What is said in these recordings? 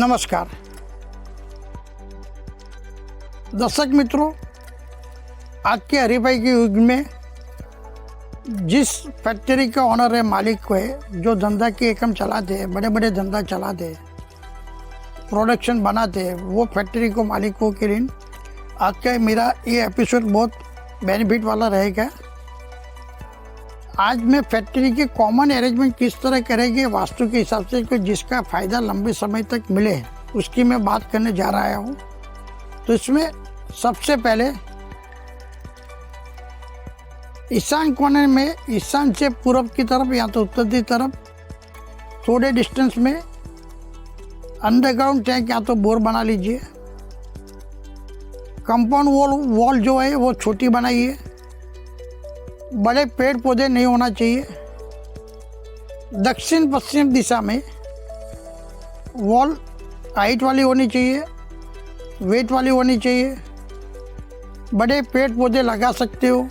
नमस्कार दर्शक मित्रों, आज के हरीफाई के युग में जिस फैक्ट्री का ऑनर है, मालिक को है, जो धंधा के एकम चलाते हैं, बड़े बड़े धंधा चलाते हैं, प्रोडक्शन बनाते हैं, वो फैक्ट्री को मालिकों के लिए आज का मेरा ये एपिसोड बहुत बेनिफिट वाला रहेगा। आज मैं फैक्ट्री के कॉमन अरेंजमेंट किस तरह करेंगे वास्तु के हिसाब से कि जिसका फ़ायदा लंबे समय तक मिले, उसकी मैं बात करने जा रहा हूँ। तो इसमें सबसे पहले ईशान कोने में, ईशान से पूर्व की तरफ या तो उत्तर की तरफ थोड़े डिस्टेंस में अंडरग्राउंड टैंक या तो बोर बना लीजिए। कंपाउंड वॉल जो है वो छोटी बनाइए। बड़े पेड़ पौधे नहीं होना चाहिए। दक्षिण पश्चिम दिशा में वॉल हाइट वाली होनी चाहिए, वेट वाली होनी चाहिए। बड़े पेड़ पौधे लगा सकते हो।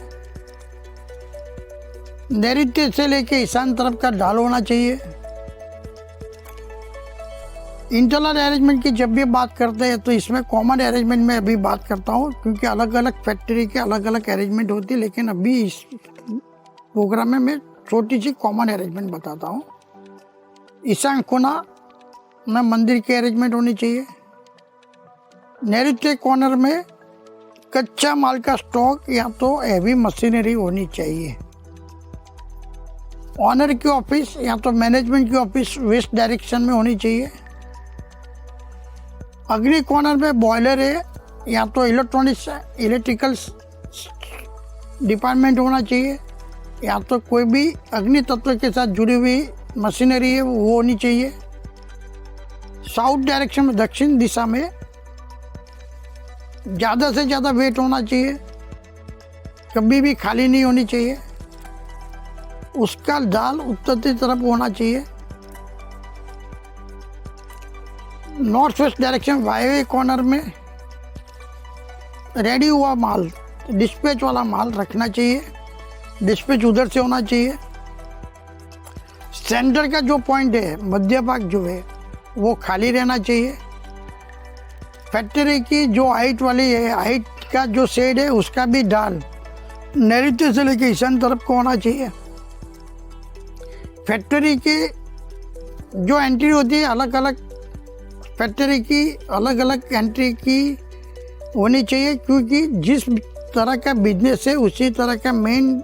नैऋत्य से लेके ईशान तरफ का ढाल होना चाहिए। इंटरनल अरेंजमेंट की जब भी बात करते हैं तो इसमें कॉमन अरेंजमेंट में अभी बात करता हूँ, क्योंकि अलग अलग फैक्ट्री के अलग अलग अरेंजमेंट होती है। लेकिन अभी इस प्रोग्राम में मैं छोटी सी कॉमन अरेंजमेंट बताता हूँ। ईशान कोना में मंदिर की अरेंजमेंट होनी चाहिए। नैऋत्य कॉर्नर में कच्चा माल का स्टॉक या तो हैवी मशीनरी होनी चाहिए। ऑनर की ऑफिस या तो मैनेजमेंट की ऑफिस वेस्ट डायरेक्शन में होनी चाहिए। अग्नि कॉर्नर में बॉयलर है या तो इलेक्ट्रॉनिक्स इलेक्ट्रिकल डिपार्टमेंट होना चाहिए, या तो कोई भी अग्नि तत्व के साथ जुड़ी हुई मशीनरी है वो होनी चाहिए। साउथ डायरेक्शन में, दक्षिण दिशा में ज़्यादा से ज़्यादा वेट होना चाहिए, कभी भी खाली नहीं होनी चाहिए। उसका ढाल उत्तर की तरफ होना चाहिए। नॉर्थ वेस्ट डायरेक्शन वायव्य कॉर्नर में रेडी हुआ माल, डिस्पैच वाला माल रखना चाहिए। डिस्पैच उधर से होना चाहिए। सेंटर का जो पॉइंट है, मध्य भाग जो है वो खाली रहना चाहिए। फैक्ट्री की जो हाइट वाली है, हाइट का जो शेड है उसका भी ढाल नैऋत्य से लेकर ईशान तरफ को होना चाहिए। फैक्ट्री की जो एंट्री होती है, अलग अलग फैक्ट्री की अलग अलग एंट्री की होनी चाहिए, क्योंकि जिस तरह का बिजनेस है उसी तरह का मेन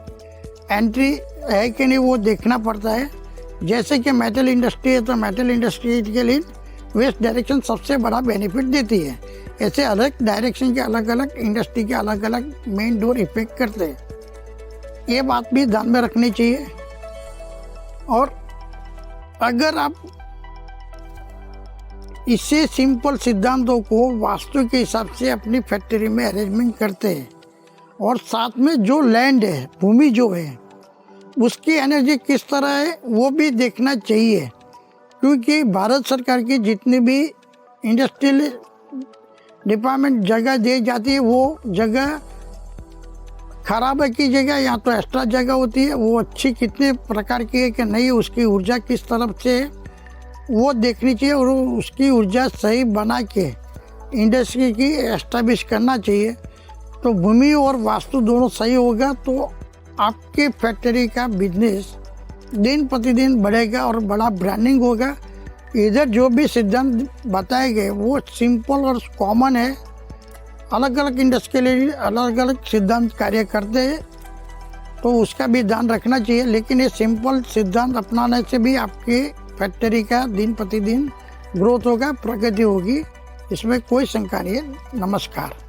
एंट्री है कि नहीं वो देखना पड़ता है। जैसे कि मेटल इंडस्ट्री है तो मेटल इंडस्ट्री के लिए वेस्ट डायरेक्शन सबसे बड़ा बेनिफिट देती है। ऐसे अलग डायरेक्शन के अलग अलग इंडस्ट्री के अलग अलग मेन डोर इफेक्ट करते हैं। ये बात भी ध्यान में रखनी चाहिए। और अगर आप इससे सिंपल सिद्धांतों को वास्तु के हिसाब से अपनी फैक्ट्री में अरेंजमेंट करते हैं, और साथ में जो लैंड है, भूमि जो है, उसकी एनर्जी किस तरह है वो भी देखना चाहिए। क्योंकि भारत सरकार की जितनी भी इंडस्ट्रियल डिपार्टमेंट जगह दी जाती है, वो जगह खराब की जगह या तो एक्स्ट्रा जगह होती है, वो अच्छी कितने प्रकार की है कि नहीं, उसकी ऊर्जा किस तरफ से है वो देखनी चाहिए। और उसकी ऊर्जा सही बना के इंडस्ट्री की एस्टैब्लिश करना चाहिए। तो भूमि और वास्तु दोनों सही होगा तो आपके फैक्ट्री का बिजनेस दिन प्रतिदिन बढ़ेगा और बड़ा ब्रांडिंग होगा। इधर जो भी सिद्धांत बताए गए वो सिंपल और कॉमन है। अलग अलग इंडस्ट्री के लिए अलग अलग सिद्धांत कार्य करते हैं, तो उसका भी ध्यान रखना चाहिए। लेकिन ये सिंपल सिद्धांत अपनाने से भी आपके फैक्ट्री का दिन प्रतिदिन ग्रोथ होगा, प्रगति होगी, इसमें कोई शंका नहीं है। नमस्कार।